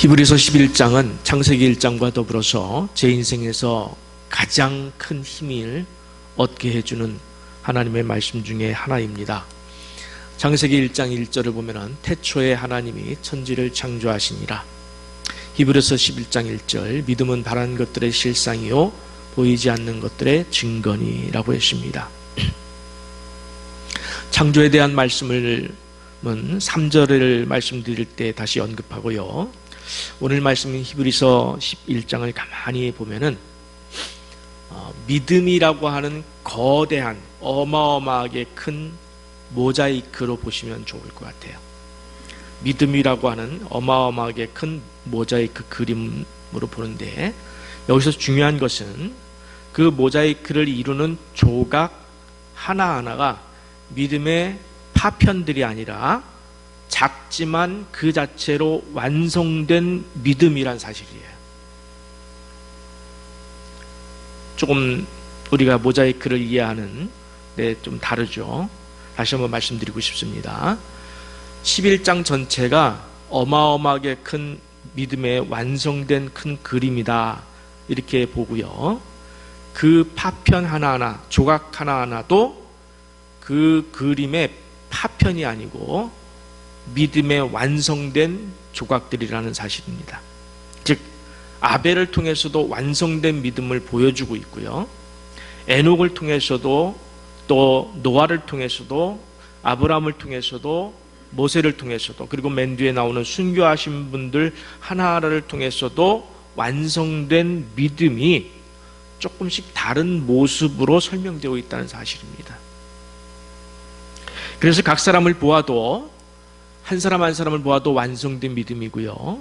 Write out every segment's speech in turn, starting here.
히브리서 11장은 창세기 1장과 더불어서 제 인생에서 가장 큰 힘을 얻게 해주는 하나님의 말씀 중에 하나입니다. 창세기 1장 1절을 보면 태초에 하나님이 천지를 창조하시니라. 히브리서 11장 1절 믿음은 바라는 것들의 실상이요 보이지 않는 것들의 증거니라고 했습니다. 창조에 대한 말씀을 3절을 말씀드릴 때 다시 언급하고요. 오늘 말씀인 히브리서 11장을 가만히 보면은 믿음이라고 하는 거대한 어마어마하게 큰 모자이크로 보시면 좋을 것 같아요. 믿음이라고 하는 어마어마하게 큰 모자이크 그림으로 보는데, 여기서 중요한 것은 그 모자이크를 이루는 조각 하나하나가 믿음의 파편들이 아니라 작지만 그 자체로 완성된 믿음이란 사실이에요. 조금 우리가 모자이크를 이해하는 좀 다르죠. 다시 한번 말씀드리고 싶습니다. 11장 전체가 어마어마하게 큰 믿음의 완성된 큰 그림이다, 이렇게 보고요. 그 파편 하나하나, 조각 하나하나도 그 그림의 파편이 아니고 믿음의 완성된 조각들이라는 사실입니다. 즉 아벨을 통해서도 완성된 믿음을 보여주고 있고요, 에녹을 통해서도, 또 노아를 통해서도, 아브라함을 통해서도, 모세를 통해서도, 그리고 맨 뒤에 나오는 순교하신 분들 하나하나를 통해서도 완성된 믿음이 조금씩 다른 모습으로 설명되고 있다는 사실입니다. 그래서 각 사람을 보아도, 한 사람 한 사람을 보아도 완성된 믿음이고요,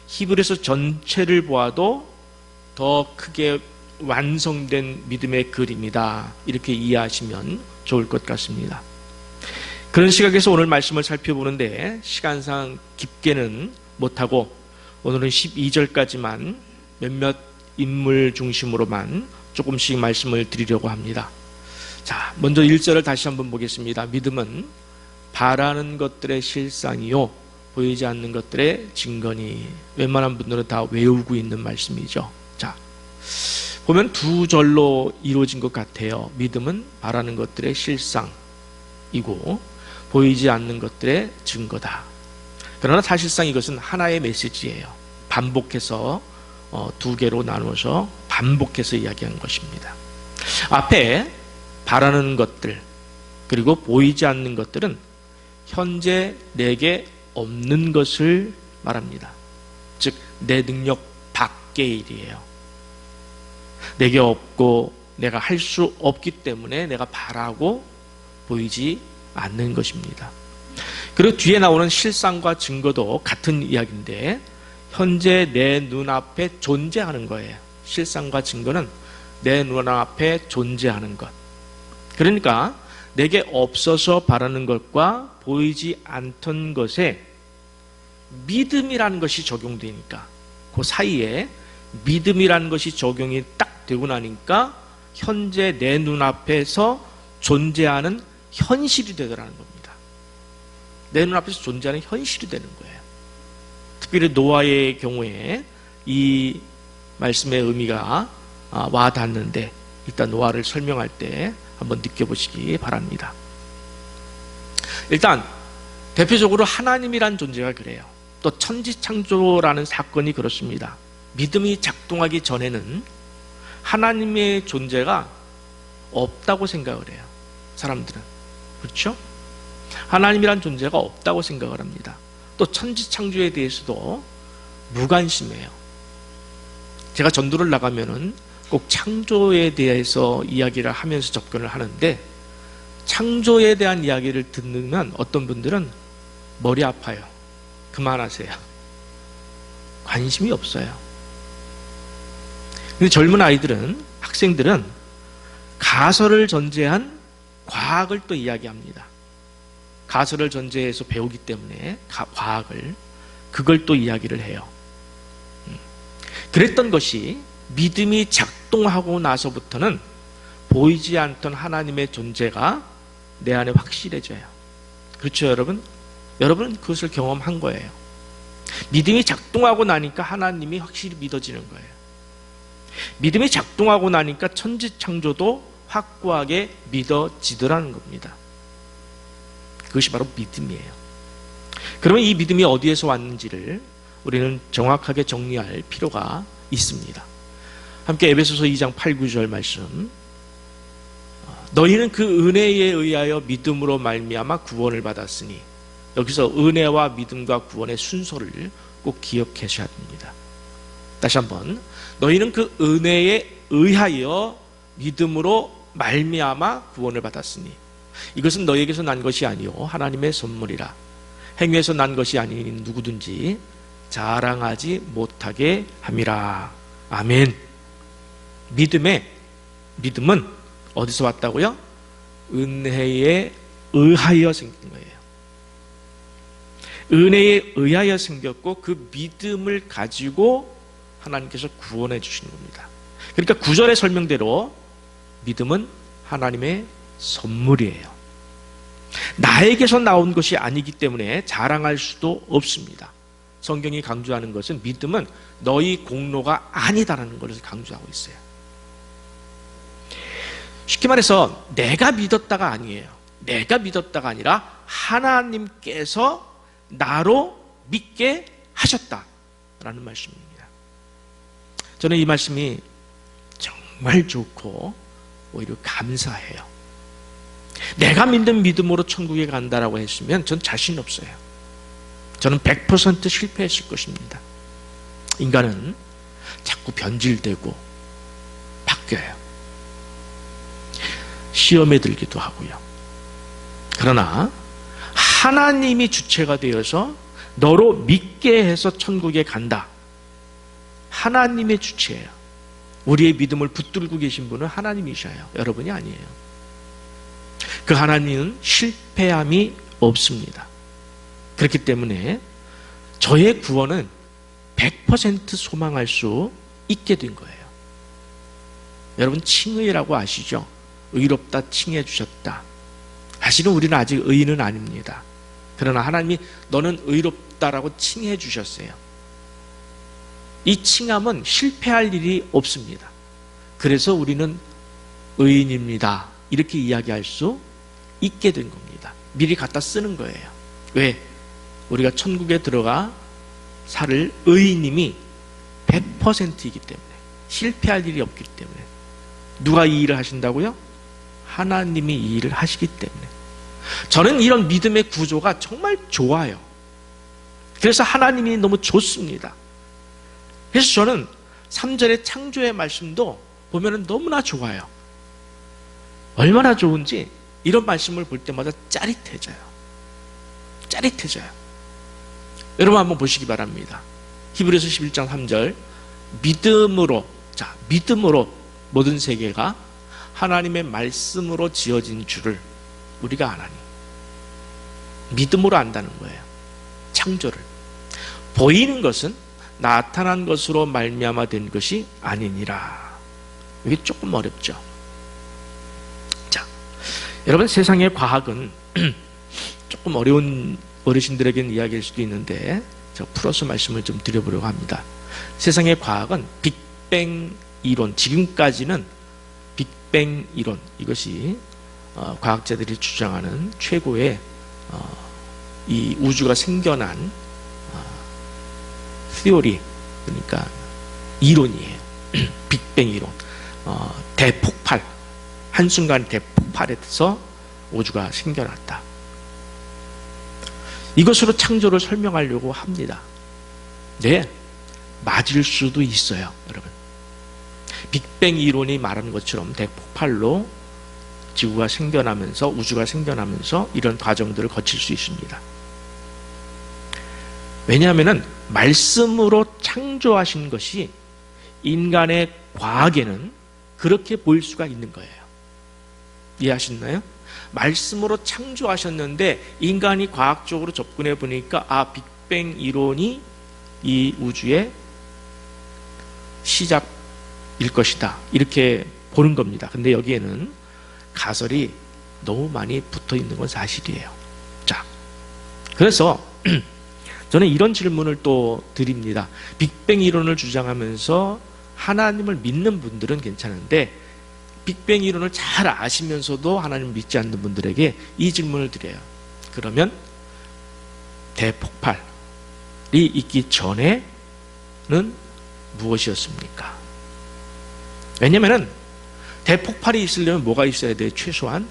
히브리서 전체를 보아도 더 크게 완성된 믿음의 그림이다, 이렇게 이해하시면 좋을 것 같습니다. 그런 시각에서 오늘 말씀을 살펴보는데 시간상 깊게는 못하고 오늘은 12절까지만 몇몇 인물 중심으로만 조금씩 말씀을 드리려고 합니다. 자, 먼저 1절을 다시 한번 보겠습니다. 믿음은 바라는 것들의 실상이요 보이지 않는 것들의 증거니. 웬만한 분들은 다 외우고 있는 말씀이죠. 자, 보면 두 절로 이루어진 것 같아요. 믿음은 바라는 것들의 실상이고 보이지 않는 것들의 증거다. 그러나 사실상 이것은 하나의 메시지예요. 반복해서 두 개로 나누어서 반복해서 이야기한 것입니다. 앞에 바라는 것들 그리고 보이지 않는 것들은 현재 내게 없는 것을 말합니다. 즉 내 능력 밖의 일이에요. 내게 없고 내가 할 수 없기 때문에 내가 바라고 보이지 않는 것입니다. 그리고 뒤에 나오는 실상과 증거도 같은 이야기인데 현재 내 눈앞에 존재하는 거예요. 실상과 증거는 내 눈앞에 존재하는 것. 그러니까 내게 없어서 바라는 것과 보이지 않던 것에 믿음이라는 것이 적용되니까, 그 사이에 믿음이라는 것이 적용이 딱 되고 나니까 현재 내 눈앞에서 존재하는 현실이 되더라는 겁니다. 내 눈앞에서 존재하는 현실이 되는 거예요. 특별히 노아의 경우에 이 말씀의 의미가 와닿는데, 일단 노아를 설명할 때 한번 느껴보시기 바랍니다. 일단 대표적으로 하나님이란 존재가 그래요. 또 천지창조라는 사건이 그렇습니다. 믿음이 작동하기 전에는 하나님의 존재가 없다고 생각을 해요. 사람들은. 그렇죠? 하나님이란 존재가 없다고 생각을 합니다. 또 천지창조에 대해서도 무관심해요. 제가 전도를 나가면은 꼭 창조에 대해서 이야기를 하면서 접근을 하는데, 창조에 대한 이야기를 듣는 어떤 분들은 머리 아파요. 그만하세요. 관심이 없어요. 근데 젊은 아이들은, 학생들은 가설을 전제한 과학을 또 이야기합니다. 가설을 전제해서 배우기 때문에 과학을, 그걸 또 이야기를 해요. 그랬던 것이 믿음이 작동하고 나서부터는 보이지 않던 하나님의 존재가 내 안에 확실해져요. 그렇죠, 여러분? 여러분은 그것을 경험한 거예요. 믿음이 작동하고 나니까 하나님이 확실히 믿어지는 거예요. 믿음이 작동하고 나니까 천지창조도 확고하게 믿어지더라는 겁니다. 그것이 바로 믿음이에요. 그러면 이 믿음이 어디에서 왔는지를 우리는 정확하게 정리할 필요가 있습니다. 함께 에베소서 2장 8, 9절 말씀. 너희는 그 은혜에 의하여 믿음으로 말미암아 구원을 받았으니, 여기서 은혜와 믿음과 구원의 순서를 꼭 기억하셔야 됩니다. 다시 한번, 너희는 그 은혜에 의하여 믿음으로 말미암아 구원을 받았으니, 이것은 너희에게서 난 것이 아니요 하나님의 선물이라. 행위에서 난 것이 아닌 누구든지 자랑하지 못하게 함이라. 아멘. 믿음은 어디서 왔다고요? 은혜에 의하여 생긴 거예요. 은혜에 의하여 생겼고 그 믿음을 가지고 하나님께서 구원해 주시는 겁니다. 그러니까 9절의 설명대로 믿음은 하나님의 선물이에요. 나에게서 나온 것이 아니기 때문에 자랑할 수도 없습니다. 성경이 강조하는 것은 믿음은 너희 공로가 아니다라는 것을 강조하고 있어요. 쉽게 말해서 내가 믿었다가 아니에요. 내가 믿었다가 아니라 하나님께서 나로 믿게 하셨다라는 말씀입니다. 저는 이 말씀이 정말 좋고 오히려 감사해요. 내가 믿는 믿음으로 천국에 간다라고 했으면 전 자신 없어요. 저는 100% 실패했을 것입니다. 인간은 자꾸 변질되고 바뀌어요. 시험에 들기도 하고요. 그러나 하나님이 주체가 되어서 너로 믿게 해서 천국에 간다. 하나님의 주체예요. 우리의 믿음을 붙들고 계신 분은 하나님이셔요. 여러분이 아니에요. 그 하나님은 실패함이 없습니다. 그렇기 때문에 저의 구원은 100% 소망할 수 있게 된 거예요. 여러분 칭의라고 아시죠? 의롭다 칭해 주셨다. 사실은 우리는 아직 의인은 아닙니다. 그러나 하나님이 너는 의롭다라고 칭해 주셨어요. 이 칭함은 실패할 일이 없습니다. 그래서 우리는 의인입니다. 이렇게 이야기할 수 있게 된 겁니다. 미리 갖다 쓰는 거예요. 왜? 우리가 천국에 들어가 살 의인님이 100%이기 때문에, 실패할 일이 없기 때문에. 누가 이 일을 하신다고요? 하나님이 이 일을 하시기 때문에. 저는 이런 믿음의 구조가 정말 좋아요. 그래서 하나님이 너무 좋습니다. 그래서 저는 3절의 창조의 말씀도 보면 너무나 좋아요. 얼마나 좋은지 이런 말씀을 볼 때마다 짜릿해져요. 짜릿해져요. 여러분 한번 보시기 바랍니다. 히브리서 11장 3절. 믿음으로 모든 세계가 하나님의 말씀으로 지어진 줄을 우리가 아나니. 믿음으로 안다는 거예요. 창조를. 보이는 것은 나타난 것으로 말미암아 된 것이 아니니라. 이게 조금 어렵죠. 자, 여러분 세상의 과학은 조금 어려운 어르신들에게는 이야기일 수도 있는데 제가 풀어서 말씀을 좀 드려보려고 합니다. 세상의 과학은 빅뱅 이론, 지금까지는 빅뱅 이론, 이것이 과학자들이 주장하는 최고의 이 우주가 생겨난 티오리, 그러니까 이론이에요. 빅뱅 이론. 대폭발, 한순간 대폭발에서 우주가 생겨났다. 이것으로 창조를 설명하려고 합니다. 네, 맞을 수도 있어요, 여러분. 빅뱅 이론이 말하는 것처럼 대폭발로 지구가 생겨나면서, 우주가 생겨나면서 이런 과정들을 거칠 수 있습니다. 왜냐하면 말씀으로 창조하신 것이 인간의 과학에는 그렇게 보일 수가 있는 거예요. 이해하셨나요? 말씀으로 창조하셨는데 인간이 과학적으로 접근해 보니까 빅뱅 이론이 이 우주의 시작일 것이다, 이렇게 보는 겁니다. 근데 여기에는 가설이 너무 많이 붙어 있는 건 사실이에요. 자, 그래서 저는 이런 질문을 또 드립니다. 빅뱅 이론을 주장하면서 하나님을 믿는 분들은 괜찮은데 빅뱅 이론을 잘 아시면서도 하나님을 믿지 않는 분들에게 이 질문을 드려요. 그러면 대폭발이 있기 전에는 무엇이었습니까? 왜냐면은 대폭발이 있으려면 뭐가 있어야 돼요? 최소한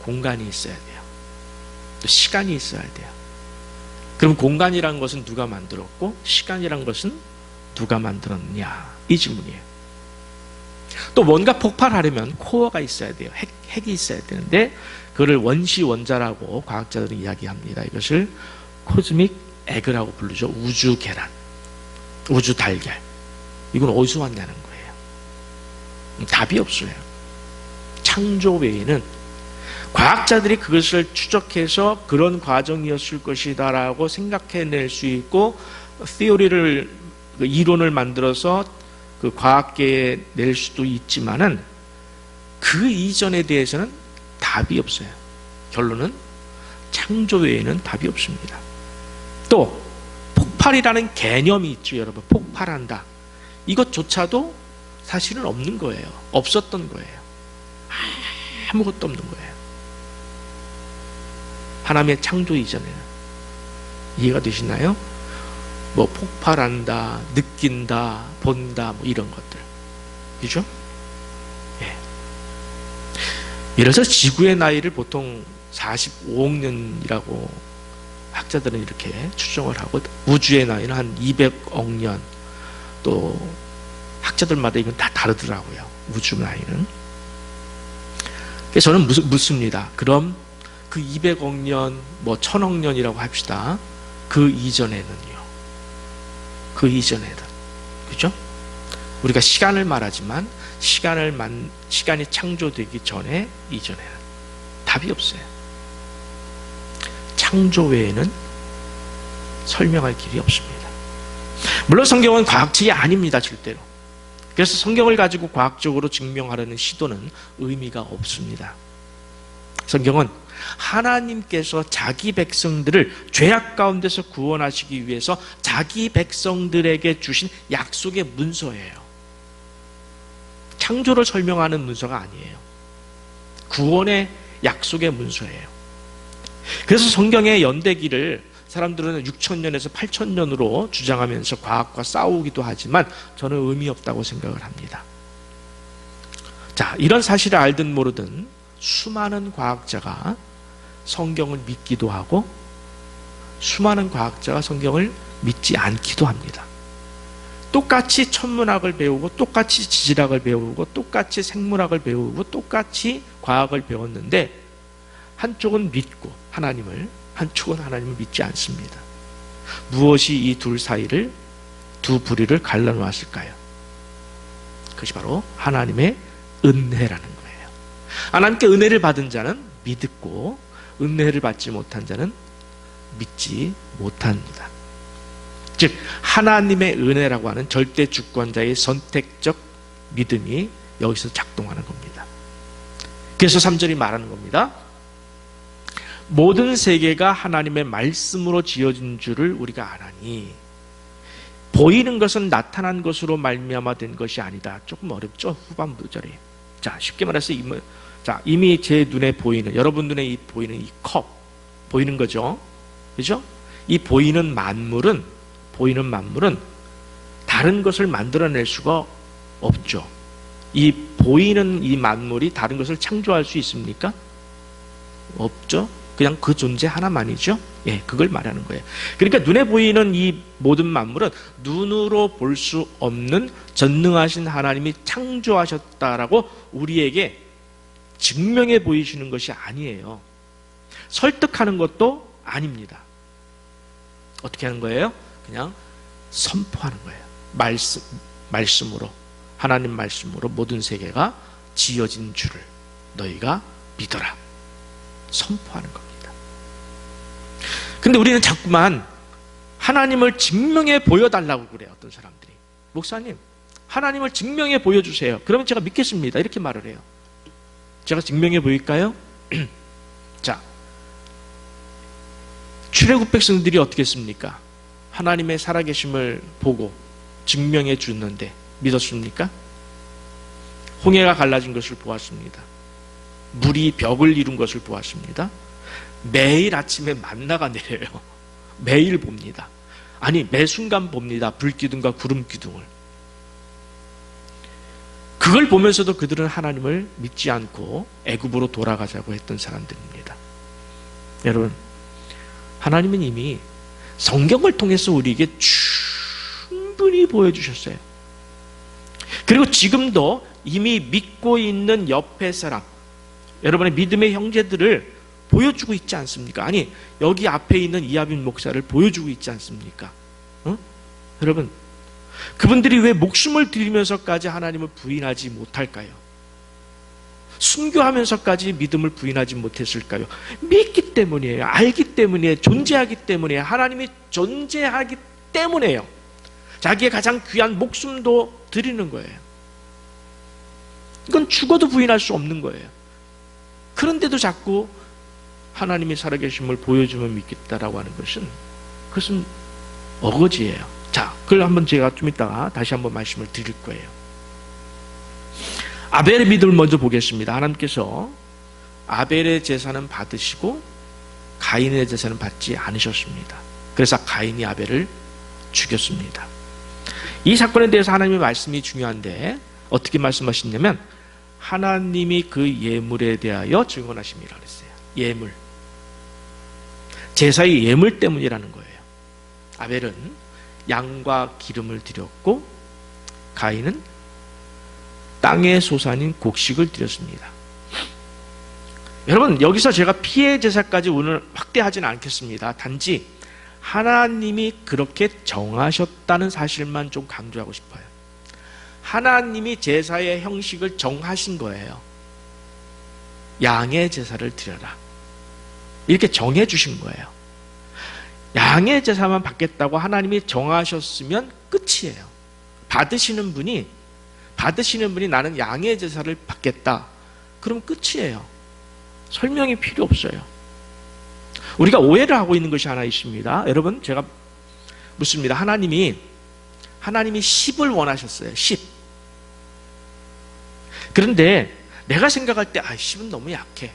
공간이 있어야 돼요. 또 시간이 있어야 돼요. 그럼 공간이란 것은 누가 만들었고 시간이란 것은 누가 만들었냐? 이 질문이에요. 또 뭔가 폭발하려면 코어가 있어야 돼요. 핵이 있어야 되는데 그거를 원시 원자라고 과학자들은 이야기합니다. 이것을 코즈믹 에그라고 부르죠. 우주 계란, 우주 달걀. 이건 어디서 왔냐는 거예요. 답이 없어요. 창조 외에는 과학자들이 그것을 추적해서 그런 과정이었을 것이다라고 생각해낼 수 있고 theory를 이론을 만들어서 그 과학계에 낼 수도 있지만은 그 이전에 대해서는 답이 없어요. 결론은 창조 외에는 답이 없습니다. 또 폭발이라는 개념이 있죠, 여러분. 폭발한다. 이것조차도 사실은 없는 거예요. 없었던 거예요. 아무것도 없는 거예요. 하나님의 창조 이전에는. 이해가 되시나요? 뭐 폭발한다, 느낀다, 본다, 뭐 이런 것들. 그죠? 예. 예를 들어서 지구의 나이를 보통 45억 년이라고 학자들은 이렇게 추정을 하고 우주의 나이는 한 200억 년. 또 학자들마다 이건 다 다르더라고요. 우주 나이는. 그래서 저는 묻습니다. 그럼 그 200억 년, 뭐 1000억 년이라고 합시다. 그 이전에는요. 그 이전에는. 그죠? 우리가 시간을 말하지만 시간이 창조되기 전에 이전에는 답이 없어요. 창조 외에는 설명할 길이 없습니다. 물론 성경은 과학책이 아닙니다. 절대로. 그래서 성경을 가지고 과학적으로 증명하려는 시도는 의미가 없습니다. 성경은 하나님께서 자기 백성들을 죄악 가운데서 구원하시기 위해서 자기 백성들에게 주신 약속의 문서예요. 창조를 설명하는 문서가 아니에요. 구원의 약속의 문서예요. 그래서 성경의 연대기를 사람들은 6,000년에서 8,000년으로 주장하면서 과학과 싸우기도 하지만 저는 의미 없다고 생각을 합니다. 자, 이런 사실을 알든 모르든 수많은 과학자가 성경을 믿기도 하고 수많은 과학자가 성경을 믿지 않기도 합니다. 똑같이 천문학을 배우고 똑같이 지질학을 배우고 똑같이 생물학을 배우고 똑같이 과학을 배웠는데 한쪽은 믿고 하나님을, 한쪽은 하나님을 믿지 않습니다. 무엇이 이 둘 사이를, 두 부리를 갈라놓았을까요? 그것이 바로 하나님의 은혜라는 거예요. 하나님께 은혜를 받은 자는 믿고 은혜를 받지 못한 자는 믿지 못합니다. 즉 하나님의 은혜라고 하는 절대 주권자의 선택적 믿음이 여기서 작동하는 겁니다. 그래서 3절이 말하는 겁니다. 모든 세계가 하나님의 말씀으로 지어진 줄을 우리가 아나니 보이는 것은 나타난 것으로 말미암아 된 것이 아니다. 조금 어렵죠? 후반부 절에. 자, 쉽게 말해서 이미 제 눈에 보이는, 여러분 눈에 보이는 이 컵 보이는 거죠? 그죠? 이 보이는 만물은 다른 것을 만들어낼 수가 없죠. 이 보이는 이 만물이 다른 것을 창조할 수 있습니까? 없죠. 그냥 그 존재 하나만이죠. 예, 그걸 말하는 거예요. 그러니까 눈에 보이는 이 모든 만물은 눈으로 볼 수 없는 전능하신 하나님이 창조하셨다라고 우리에게 증명해 보이시는 것이 아니에요. 설득하는 것도 아닙니다. 어떻게 하는 거예요? 그냥 선포하는 거예요. 말씀으로, 하나님 말씀으로 모든 세계가 지어진 줄을 너희가 믿어라. 선포하는 겁니다. 근데 우리는 자꾸만 하나님을 증명해 보여달라고 그래요. 어떤 사람들이. 목사님, 하나님을 증명해 보여주세요. 그러면 제가 믿겠습니다. 이렇게 말을 해요. 제가 증명해 보일까요? 자, 출애굽 백성들이 어떻게 했습니까? 하나님의 살아계심을 보고 증명해 주는데 믿었습니까? 홍해가 갈라진 것을 보았습니다. 물이 벽을 이룬 것을 보았습니다. 매일 아침에 만나가 내려요. 매일 봅니다. 아니, 매 순간 봅니다. 불기둥과 구름기둥을. 그걸 보면서도 그들은 하나님을 믿지 않고 애굽으로 돌아가자고 했던 사람들입니다. 여러분, 하나님은 이미 성경을 통해서 우리에게 충분히 보여주셨어요. 그리고 지금도 이미 믿고 있는 옆에 사람, 여러분의 믿음의 형제들을 보여주고 있지 않습니까? 아니, 여기 앞에 있는 이하빈 목사를 보여주고 있지 않습니까? 여러분, 그분들이 왜 목숨을 드리면서까지 하나님을 부인하지 못할까요? 순교하면서까지 믿음을 부인하지 못했을까요? 믿기 때문이에요. 알기 때문이에요. 존재하기 때문이에요. 하나님이 존재하기 때문에요. 자기의 가장 귀한 목숨도 드리는 거예요. 이건 죽어도 부인할 수 없는 거예요. 그런데도 자꾸 하나님이 살아계심을 보여주면 믿겠다라고 하는 그것은 어거지예요. 자, 그걸 한번 제가 좀 이따가 다시 한번 말씀을 드릴 거예요. 아벨의 믿음을 먼저 보겠습니다. 하나님께서 아벨의 제사는 받으시고 가인의 제사는 받지 않으셨습니다. 그래서 가인이 아벨을 죽였습니다. 이 사건에 대해서 하나님의 말씀이 중요한데 어떻게 말씀하시냐면 하나님이 그 예물에 대하여 증언하심이라 그랬어요. 예물. 제사의 예물 때문이라는 거예요. 아벨은 양과 기름을 드렸고 가인은 땅의 소산인 곡식을 드렸습니다. 여러분, 여기서 제가 피해 제사까지 오늘 확대하지는 않겠습니다. 단지 하나님이 그렇게 정하셨다는 사실만 좀 강조하고 싶어요. 하나님이 제사의 형식을 정하신 거예요. 양의 제사를 드려라. 이렇게 정해 주신 거예요. 양의 제사만 받겠다고 하나님이 정하셨으면 끝이에요. 받으시는 분이 나는 양의 제사를 받겠다. 그럼 끝이에요. 설명이 필요 없어요. 우리가 오해를 하고 있는 것이 하나 있습니다. 여러분, 제가 묻습니다. 하나님이 10을 원하셨어요. 10. 그런데 내가 생각할 때 10은 너무 약해.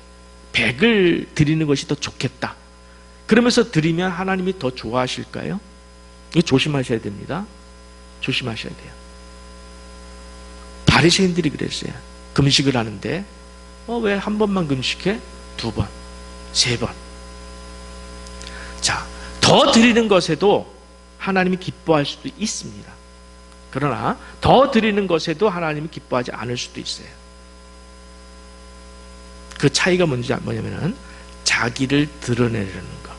100을 드리는 것이 더 좋겠다. 그러면서 드리면 하나님이 더 좋아하실까요? 이거 조심하셔야 됩니다. 조심하셔야 돼요. 바리새인들이 그랬어요. 금식을 하는데 왜 한 번만 금식해? 2번, 3번. 자, 더 드리는 것에도 하나님이 기뻐할 수도 있습니다. 그러나 더 드리는 것에도 하나님이 기뻐하지 않을 수도 있어요. 그 차이가 뭐냐면은 자기를 드러내려는 것.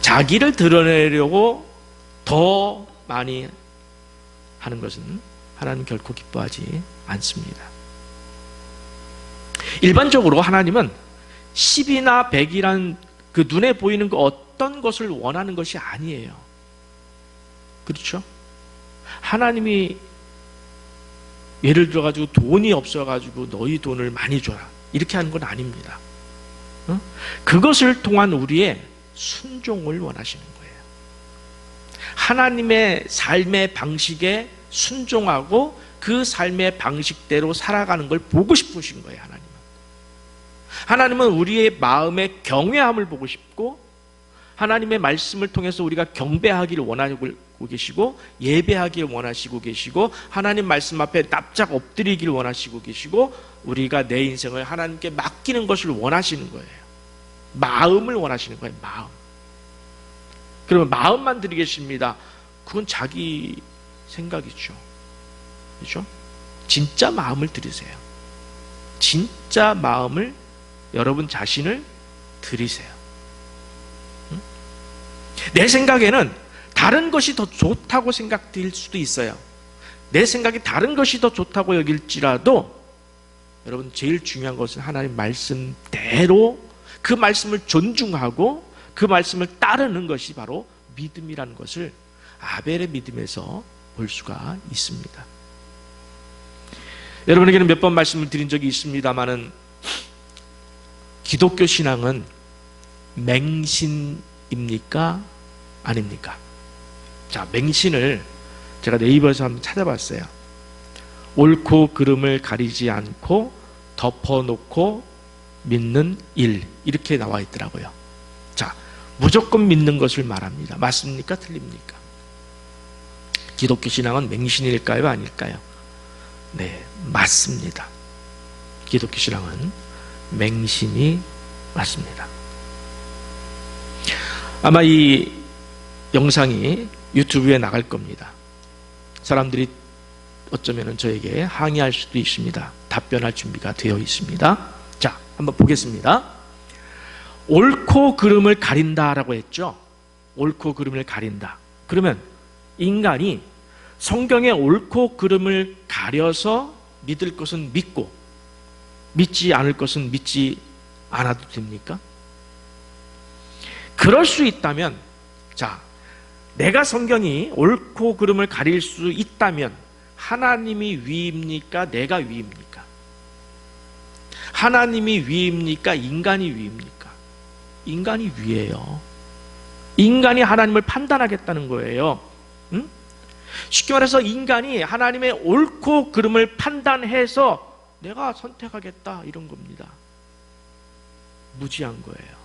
자기를 드러내려고 더 많이 하는 것은 하나님 결코 기뻐하지 않습니다. 일반적으로 하나님은 10이나 100이란 그 눈에 보이는 그 어떤 것을 원하는 것이 아니에요. 그렇죠? 하나님이 예를 들어가지고 돈이 없어가지고 너희 돈을 많이 줘라. 이렇게 하는 건 아닙니다. 그것을 통한 우리의 순종을 원하시는 거예요. 하나님의 삶의 방식에 순종하고 그 삶의 방식대로 살아가는 걸 보고 싶으신 거예요. 하나님은 우리의 마음의 경외함을 보고 싶고 하나님의 말씀을 통해서 우리가 경배하기를 원하고 계시고 예배하기를 원하시고 계시고 하나님 말씀 앞에 납작 엎드리기를 원하시고 계시고 우리가 내 인생을 하나님께 맡기는 것을 원하시는 거예요. 마음을 원하시는 거예요. 마음. 그러면 마음만 드리겠습니다. 그건 자기 생각이죠. 그렇죠? 진짜 마음을 드리세요. 진짜 마음을 여러분 자신을 드리세요. 내 생각에는 다른 것이 더 좋다고 생각될 수도 있어요. 내 생각이 다른 것이 더 좋다고 여길지라도 여러분 제일 중요한 것은 하나님 말씀대로 그 말씀을 존중하고 그 말씀을 따르는 것이 바로 믿음이라는 것을 아벨의 믿음에서 볼 수가 있습니다. 여러분에게는 몇 번 말씀을 드린 적이 있습니다마는 기독교 신앙은 맹신입니까? 아닙니까? 자, 맹신을 제가 네이버에서 한번 찾아봤어요. 옳고 그름을 가리지 않고 덮어놓고 믿는 일, 이렇게 나와 있더라고요. 자, 무조건 믿는 것을 말합니다. 맞습니까? 틀립니까? 기독교 신앙은 맹신일까요? 아닐까요? 네, 맞습니다. 기독교 신앙은 맹신이 맞습니다. 아마 이 영상이 유튜브에 나갈 겁니다. 사람들이 어쩌면 저에게 항의할 수도 있습니다. 답변할 준비가 되어 있습니다. 자, 한번 보겠습니다. 옳고 그름을 가린다라고 했죠. 옳고 그름을 가린다. 그러면 인간이 성경의 옳고 그름을 가려서 믿을 것은 믿고 믿지 않을 것은 믿지 않아도 됩니까? 그럴 수 있다면, 자, 내가 성경이 옳고 그름을 가릴 수 있다면 하나님이 위입니까? 내가 위입니까? 하나님이 위입니까? 인간이 위입니까? 인간이 위예요. 인간이 하나님을 판단하겠다는 거예요. 응? 쉽게 말해서 인간이 하나님의 옳고 그름을 판단해서 내가 선택하겠다, 이런 겁니다. 무지한 거예요.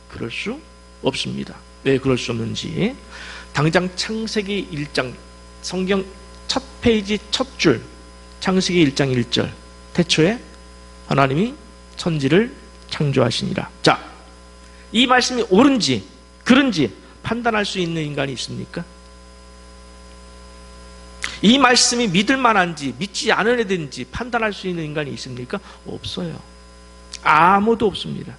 그럴 수 없습니다. 왜 그럴 수 없는지 당장 창세기 1장 성경 첫 페이지 첫 줄, 창세기 1장 1절, 태초에 하나님이 천지를 창조하시니라. 자, 이 말씀이 옳은지 그른지 판단할 수 있는 인간이 있습니까? 이 말씀이 믿을 만한지 믿지 않은 애든지 판단할 수 있는 인간이 있습니까? 없어요. 아무도 없습니다.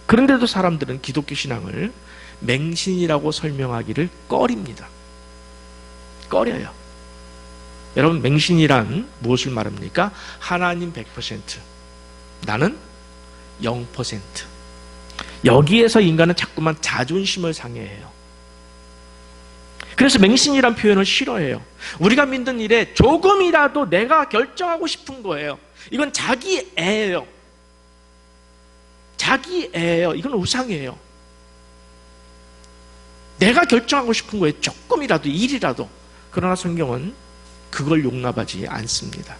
그런데도 사람들은 기독교 신앙을 맹신이라고 설명하기를 꺼립니다. 꺼려요. 여러분, 맹신이란 무엇을 말합니까? 하나님 100%, 나는 0%. 여기에서 인간은 자꾸만 자존심을 상해해요. 그래서 맹신이란 표현을 싫어해요. 우리가 믿는 일에 조금이라도 내가 결정하고 싶은 거예요. 이건 자기 애예요. 자기 애예요. 이건 우상이에요. 내가 결정하고 싶은 거예요. 조금이라도, 일이라도. 그러나 성경은 그걸 용납하지 않습니다.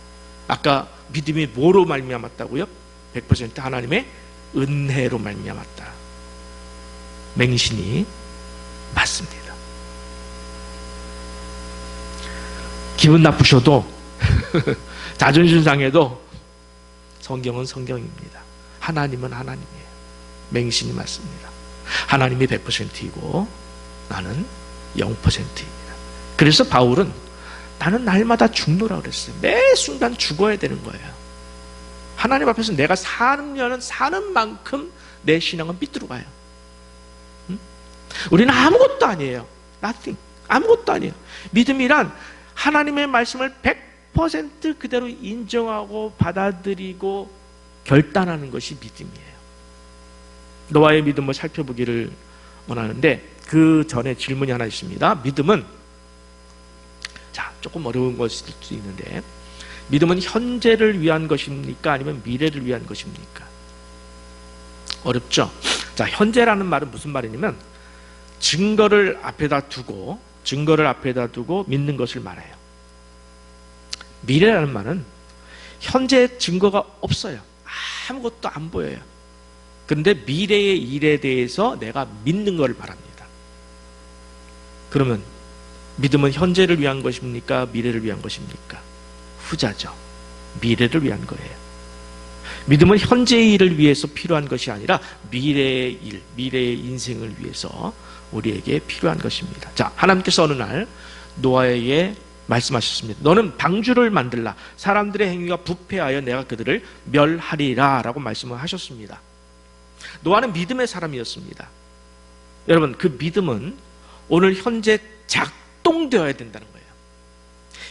아까 믿음이 뭐로 말미암았다고요? 100% 하나님의 은혜로 말미암았다. 맹신이 맞습니다. 기분 나쁘셔도 자존심 상해도 성경은 성경입니다. 하나님은 하나님이에요. 맹신이 맞습니다. 하나님이 100%이고 나는 0%입니다. 그래서 바울은 나는 날마다 죽노라 그랬어요. 매 순간 죽어야 되는 거예요. 하나님 앞에서 내가 사는 만큼 내 신앙은 삐뚤어가요. 응? 우리는 아무것도 아니에요. nothing. 아무것도 아니에요. 믿음이란 하나님의 말씀을 100% 그대로 인정하고 받아들이고 결단하는 것이 믿음이에요. 노아의 믿음을 살펴보기를 원하는데 그 전에 질문이 하나 있습니다. 믿음은, 자, 조금 어려운 것일 수도 있는데, 믿음은 현재를 위한 것입니까? 아니면 미래를 위한 것입니까? 어렵죠? 자, 현재라는 말은 무슨 말이냐면 증거를 앞에다 두고 믿는 것을 말해요. 미래라는 말은 현재 증거가 없어요. 아무것도 안 보여요. 그런데 미래의 일에 대해서 내가 믿는 것을 말합니다. 그러면 믿음은 현재를 위한 것입니까? 미래를 위한 것입니까? 후자죠. 미래를 위한 거예요. 믿음은 현재의 일을 위해서 필요한 것이 아니라 미래의 일, 미래의 인생을 위해서 우리에게 필요한 것입니다. 자, 하나님께서 어느 날 노아에게 말씀하셨습니다. 너는 방주를 만들라. 사람들의 행위가 부패하여 내가 그들을 멸하리라 라고 말씀을 하셨습니다. 노아는 믿음의 사람이었습니다. 여러분, 그 믿음은 오늘 현재 작동되어야 된다는 거예요.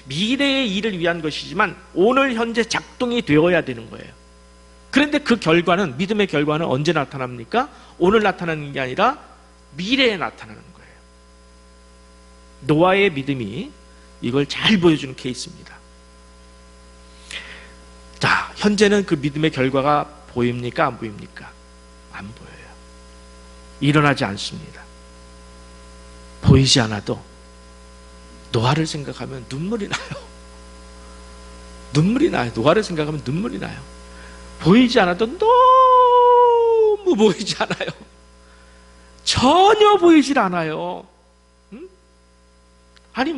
미래의 일을 위한 것이지만 오늘 현재 작동이 되어야 되는 거예요. 그런데 그 결과는, 믿음의 결과는 언제 나타납니까? 오늘 나타나는 게 아니라 미래에 나타나는 거예요. 노아의 믿음이 이걸 잘 보여주는 케이스입니다. 자, 현재는 그 믿음의 결과가 보입니까? 안 보입니까? 안 보여요. 일어나지 않습니다. 보이지 않아도 노아를 생각하면 눈물이 나요. 눈물이 나요. 노아를 생각하면 눈물이 나요. 보이지 않아도 너무 보이지 않아요. 전혀 보이질 않아요. 응? 아니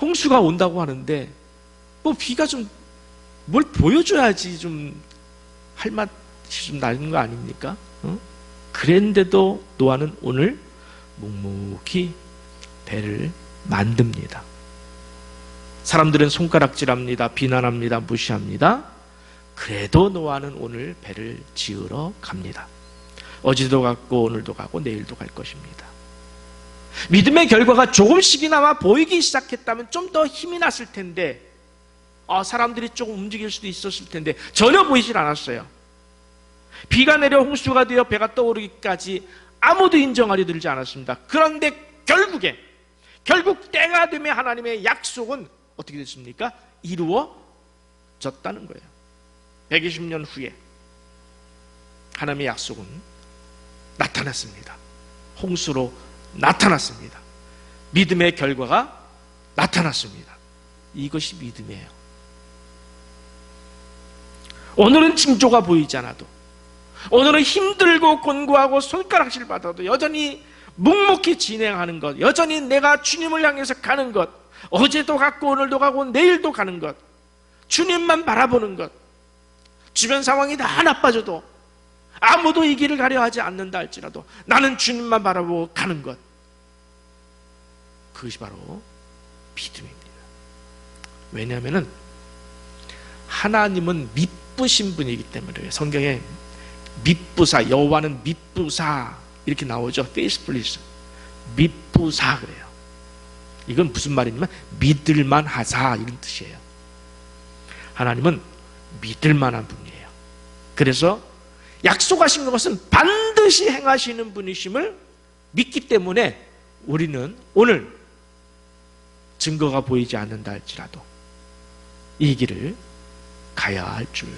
홍수가 온다고 하는데 비가 좀 뭘 보여줘야지 좀 할 맛이 좀 나는 거 아닙니까? 응? 그랬는데도 노아는 오늘 묵묵히 배를 만듭니다. 사람들은 손가락질합니다. 비난합니다. 무시합니다. 그래도 노아는 오늘 배를 지으러 갑니다. 어제도 갔고 오늘도 가고 내일도 갈 것입니다. 믿음의 결과가 조금씩이나마 보이기 시작했다면 좀 더 힘이 났을 텐데 사람들이 조금 움직일 수도 있었을 텐데 전혀 보이질 않았어요. 비가 내려 홍수가 되어 배가 떠오르기까지 아무도 인정하려 들지 않았습니다. 그런데 결국 때가 되면 하나님의 약속은 어떻게 됐습니까? 이루어졌다는 거예요. 120년 후에 하나님의 약속은 나타났습니다. 홍수로 나타났습니다. 믿음의 결과가 나타났습니다. 이것이 믿음이에요. 오늘은 징조가 보이지 않아도, 오늘은 힘들고 곤고하고 손가락질 받아도 여전히 묵묵히 진행하는 것, 여전히 내가 주님을 향해서 가는 것, 어제도 갔고 오늘도 가고 내일도 가는 것, 주님만 바라보는 것, 주변 상황이 다 나빠져도 아무도 이 길을 가려 하지 않는다 할지라도 나는 주님만 바라보고 가는 것, 그것이 바로 믿음입니다. 왜냐하면 하나님은 미쁘신 분이기 때문에 성경에 미쁘사, 여호와는 미쁘사 이렇게 나오죠. faithfulness, 미쁘사 그래요. 이건 무슨 말이냐면 믿을만 하사 이런 뜻이에요. 하나님은 믿을만한 분이에요. 그래서 약속하신 것은 반드시 행하시는 분이심을 믿기 때문에 우리는 오늘 증거가 보이지 않는다 할지라도 이 길을 가야 할 줄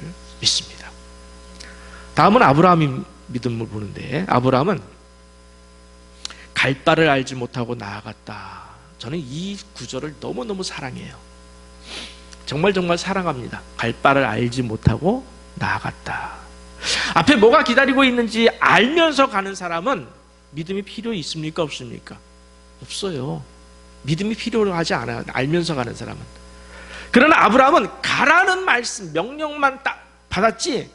믿습니다. 다음은 아브라함의 믿음을 보는데, 아브라함은 갈 바를 알지 못하고 나아갔다. 저는 이 구절을 너무너무 사랑해요. 정말 사랑합니다. 갈 바를 알지 못하고 나아갔다. 앞에 뭐가 기다리고 있는지 알면서 가는 사람은 믿음이 필요 있습니까? 없습니까? 없어요. 믿음이 필요하지 않아요. 알면서 가는 사람은. 그러나 아브라함은 가라는 말씀, 명령만 딱 받았지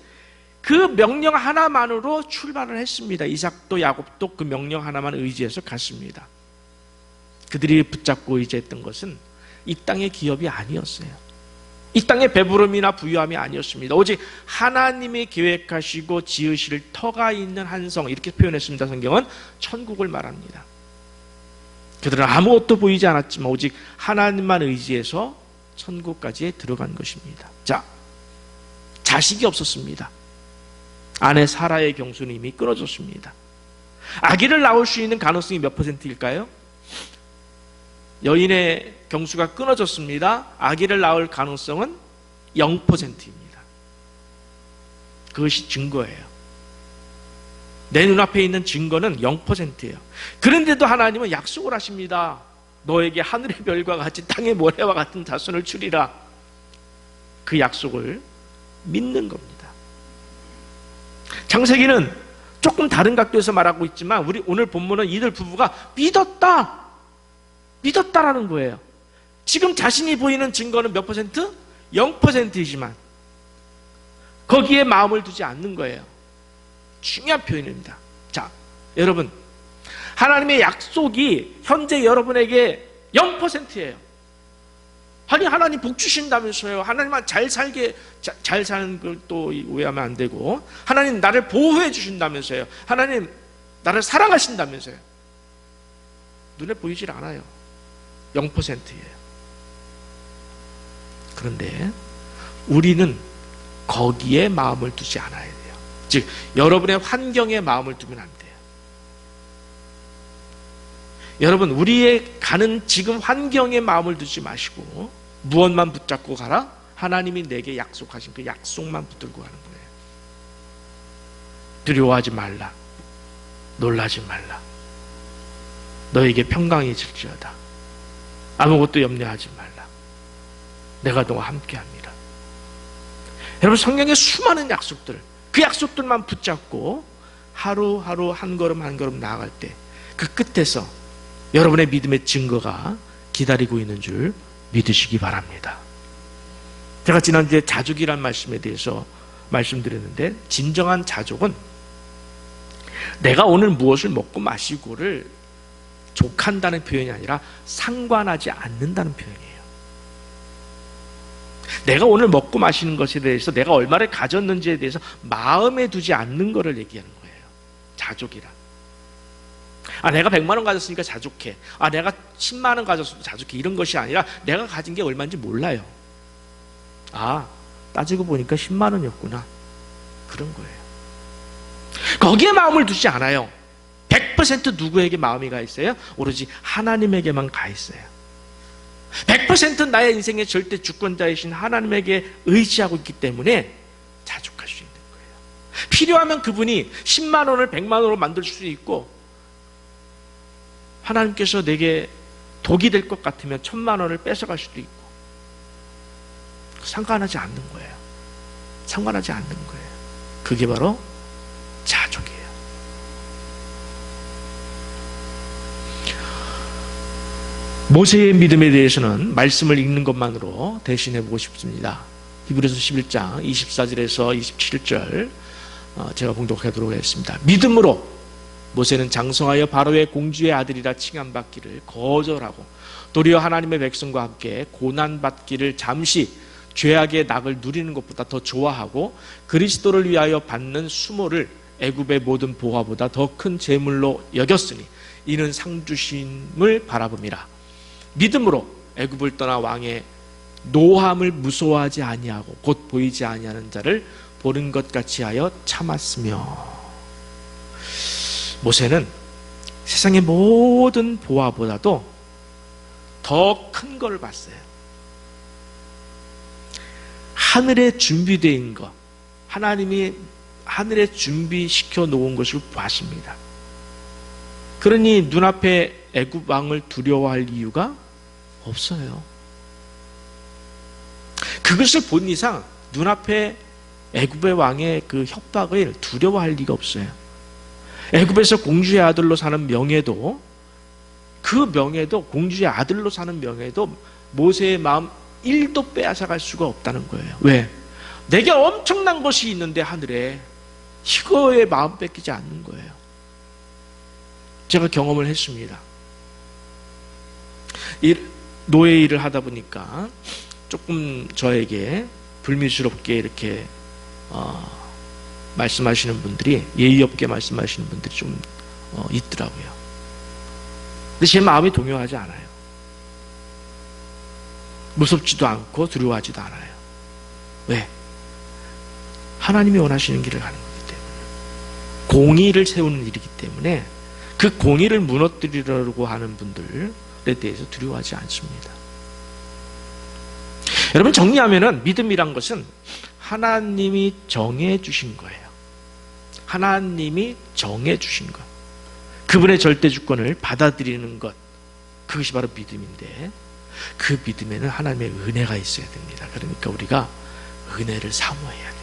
그 명령 하나만으로 출발을 했습니다. 이삭도 야곱도 그 명령 하나만 의지해서 갔습니다. 그들이 붙잡고 의지했던 것은 이 땅의 기업이 아니었어요. 이 땅의 배부름이나 부유함이 아니었습니다. 오직 하나님이 계획하시고 지으실 터가 있는 한 성, 이렇게 표현했습니다. 성경은 천국을 말합니다. 그들은 아무것도 보이지 않았지만 오직 하나님만 의지해서 천국까지 들어간 것입니다. 자, 자식이 없었습니다. 아내 사라의 경수는 이미 끊어졌습니다. 아기를 낳을 수 있는 가능성이 몇 %일까요? 여인의 경수가 끊어졌습니다. 아기를 낳을 가능성은 0%입니다. 그것이 증거예요. 내 눈앞에 있는 증거는 0%예요. 그런데도 하나님은 약속을 하십니다. 너에게 하늘의 별과 같이 땅의 모래와 같은 자손을 주리라. 그 약속을 믿는 겁니다. 창세기는 조금 다른 각도에서 말하고 있지만 우리 오늘 본문은 이들 부부가 믿었다라는 거예요. 지금 자신이 보이는 증거는 몇 %? 0%이지만 거기에 마음을 두지 않는 거예요. 중요한 표현입니다. 자, 여러분, 하나님의 약속이 현재 여러분에게 0%예요. 아니, 하나님 복 주신다면서요. 하나님만 잘 사는 걸 또 오해하면 안 되고, 하나님 나를 보호해 주신다면서요. 하나님 나를 사랑하신다면서요. 눈에 보이질 않아요. 0%예요. 그런데 우리는 거기에 마음을 두지 않아야 돼요. 즉, 여러분의 환경에 마음을 두면 안 돼요. 여러분, 우리의 가는 지금 환경에 마음을 두지 마시고 무엇만 붙잡고 가라? 하나님이 내게 약속하신 그 약속만 붙들고 가는 거예요. 두려워하지 말라. 놀라지 말라. 너에게 평강해질지어다. 아무것도 염려하지 말라. 내가 너와 함께합니다. 여러분, 성경의 수많은 약속들, 그 약속들만 붙잡고 하루하루 한 걸음 한 걸음 나아갈 때 그 끝에서 여러분의 믿음의 증거가 기다리고 있는 줄 믿으시기 바랍니다. 제가 지난주에 자족이란 말씀에 대해서 말씀드렸는데, 진정한 자족은 내가 오늘 무엇을 먹고 마시고를 족한다는 표현이 아니라 상관하지 않는다는 표현이에요. 내가 오늘 먹고 마시는 것에 대해서 내가 얼마를 가졌는지에 대해서 마음에 두지 않는 것을 얘기하는 거예요. 자족이란. 내가 100만 원 가졌으니까 자족해. 내가 10만 원 가졌어도 자족해. 이런 것이 아니라 내가 가진 게 얼마인지 몰라요. 따지고 보니까 10만 원이었구나. 그런 거예요. 거기에 마음을 두지 않아요. 100% 누구에게 마음이 가 있어요? 오로지 하나님에게만 가 있어요. 100% 나의 인생의 절대 주권자이신 하나님에게 의지하고 있기 때문에 자족할 수 있는 거예요. 필요하면 그분이 10만 원을 100만 원으로 만들 수 있고, 하나님께서 내게 독이 될 것 같으면 1000만 원을 뺏어갈 수도 있고, 상관하지 않는 거예요. 상관하지 않는 거예요. 그게 바로 자족이에요. 모세의 믿음에 대해서는 말씀을 읽는 것만으로 대신해 보고 싶습니다. 히브리서 11장 24절에서 27절 제가 봉독하도록 하겠습니다. 믿음으로 모세는 장성하여 바로의 공주의 아들이라 칭함받기를 거절하고 도리어 하나님의 백성과 함께 고난받기를 잠시 죄악의 낙을 누리는 것보다 더 좋아하고 그리스도를 위하여 받는 수모를 애굽의 모든 보화보다 더 큰 재물로 여겼으니 이는 상 주심을 바라봄이라. 믿음으로 애굽을 떠나 왕의 노함을 무서워하지 아니하고 곧 보이지 아니하는 자를 보는 것 같이 하여 참았으며. 모세는 세상의 모든 보화보다도 더 큰 걸 봤어요. 하늘에 준비되어 있는 것, 하나님이 하늘에 준비시켜 놓은 것을 보았습니다. 그러니 눈앞에 애굽 왕을 두려워할 이유가 없어요. 그것을 본 이상 눈앞에 애굽의 왕의 그 협박을 두려워할 리가 없어요. 애굽에서 공주의 아들로 사는 명예도, 그 명예도, 공주의 아들로 사는 명예도 모세의 마음 1도 빼앗아갈 수가 없다는 거예요. 왜? 내게 엄청난 것이 있는데 하늘에 이거에 마음 뺏기지 않는 거예요. 제가 경험을 했습니다. 노예 일을 하다 보니까 조금 저에게 불미스럽게 이렇게 말씀하시는 분들이, 예의 없게 말씀하시는 분들이 좀 있더라고요. 근데 제 마음이 동요하지 않아요. 무섭지도 않고 두려워하지도 않아요. 왜? 하나님이 원하시는 길을 가는 거기 때문에, 공의를 세우는 일이기 때문에 그 공의를 무너뜨리려고 하는 분들에 대해서 두려워하지 않습니다. 여러분, 정리하면은 믿음이란 것은 하나님이 정해 주신 거예요. 하나님이 정해 주신 것, 그분의 절대 주권을 받아들이는 것, 그것이 바로 믿음인데, 그 믿음에는 하나님의 은혜가 있어야 됩니다. 그러니까 우리가 은혜를 사모해야 돼요.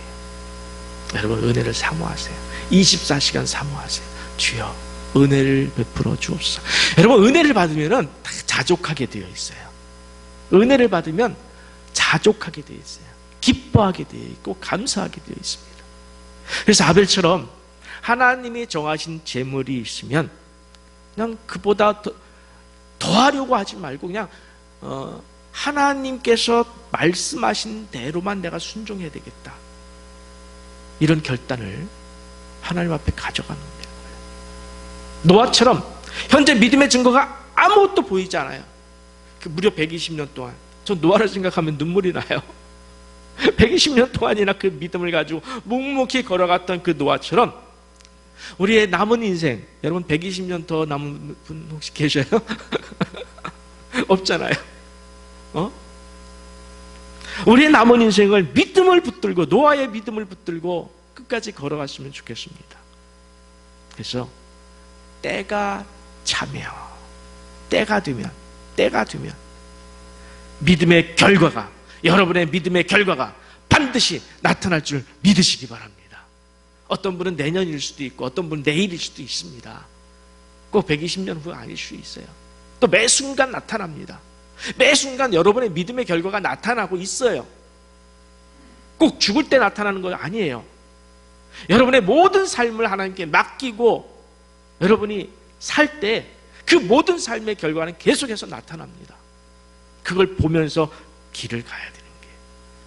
여러분, 은혜를 사모하세요. 24시간 사모하세요. 주여 은혜를 베풀어 주옵소서. 여러분, 은혜를 받으면 자족하게 되어 있어요. 은혜를 받으면 자족하게 되어 있어요. 기뻐하게 되어 있고 감사하게 되어 있습니다. 그래서 아벨처럼 하나님이 정하신 재물이 있으면 그냥 그보다 더하려고 하지 말고 그냥 하나님께서 말씀하신 대로만 내가 순종해야 되겠다, 이런 결단을 하나님 앞에 가져가는 거예요. 노아처럼 현재 믿음의 증거가 아무것도 보이지 않아요. 그 무려 120년 동안, 전 노아를 생각하면 눈물이 나요. 120년 동안이나 그 믿음을 가지고 묵묵히 걸어갔던 그 노아처럼 우리의 남은 인생, 여러분 120년 더 남은 분 혹시 계셔요? 없잖아요. 우리의 남은 인생을 믿음을 붙들고, 노아의 믿음을 붙들고 끝까지 걸어갔으면 좋겠습니다. 그래서 때가 차며 때가 되면 믿음의 결과가, 여러분의 믿음의 결과가 반드시 나타날 줄 믿으시기 바랍니다. 어떤 분은 내년일 수도 있고 어떤 분은 내일일 수도 있습니다. 꼭 120년 후 아닐 수 있어요. 또 매 순간 나타납니다. 매 순간 여러분의 믿음의 결과가 나타나고 있어요. 꼭 죽을 때 나타나는 거 아니에요. 여러분의 모든 삶을 하나님께 맡기고 여러분이 살 때 그 모든 삶의 결과는 계속해서 나타납니다. 그걸 보면서 길을 가야 되는 게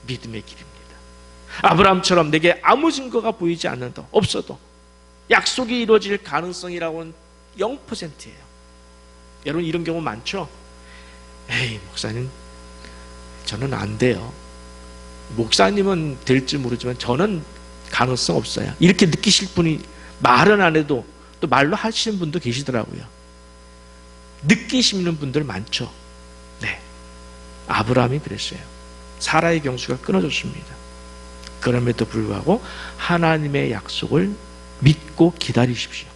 믿음의 길입니다. 아브라함처럼 내게 아무 증거가 보이지 않는다, 없어도 약속이 이루어질 가능성이라고는 0%예요. 여러분 이런 경우 많죠? 에이 목사님 저는 안 돼요. 목사님은 될지 모르지만 저는 가능성 없어요. 이렇게 느끼실 분이 말은 안 해도 또 말로 하시는 분도 계시더라고요. 느끼시는 분들 많죠. 네, 아브라함이 그랬어요. 사라의 경수가 끊어졌습니다. 그럼에도 불구하고 하나님의 약속을 믿고 기다리십시오.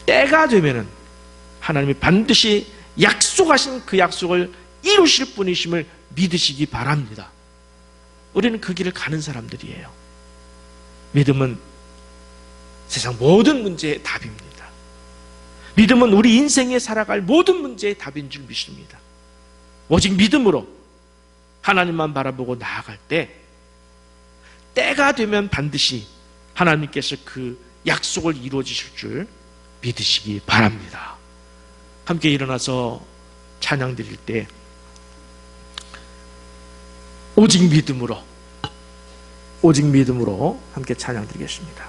때가 되면은 하나님이 반드시 약속하신 그 약속을 이루실 분이심을 믿으시기 바랍니다. 우리는 그 길을 가는 사람들이에요. 믿음은 세상 모든 문제의 답입니다. 믿음은 우리 인생에 살아갈 모든 문제의 답인 줄 믿습니다. 오직 믿음으로 하나님만 바라보고 나아갈 때 때가 되면 반드시 하나님께서 그 약속을 이루어지실 줄 믿으시기 바랍니다. 함께 일어나서 찬양 드릴 때 오직 믿음으로 함께 찬양 드리겠습니다.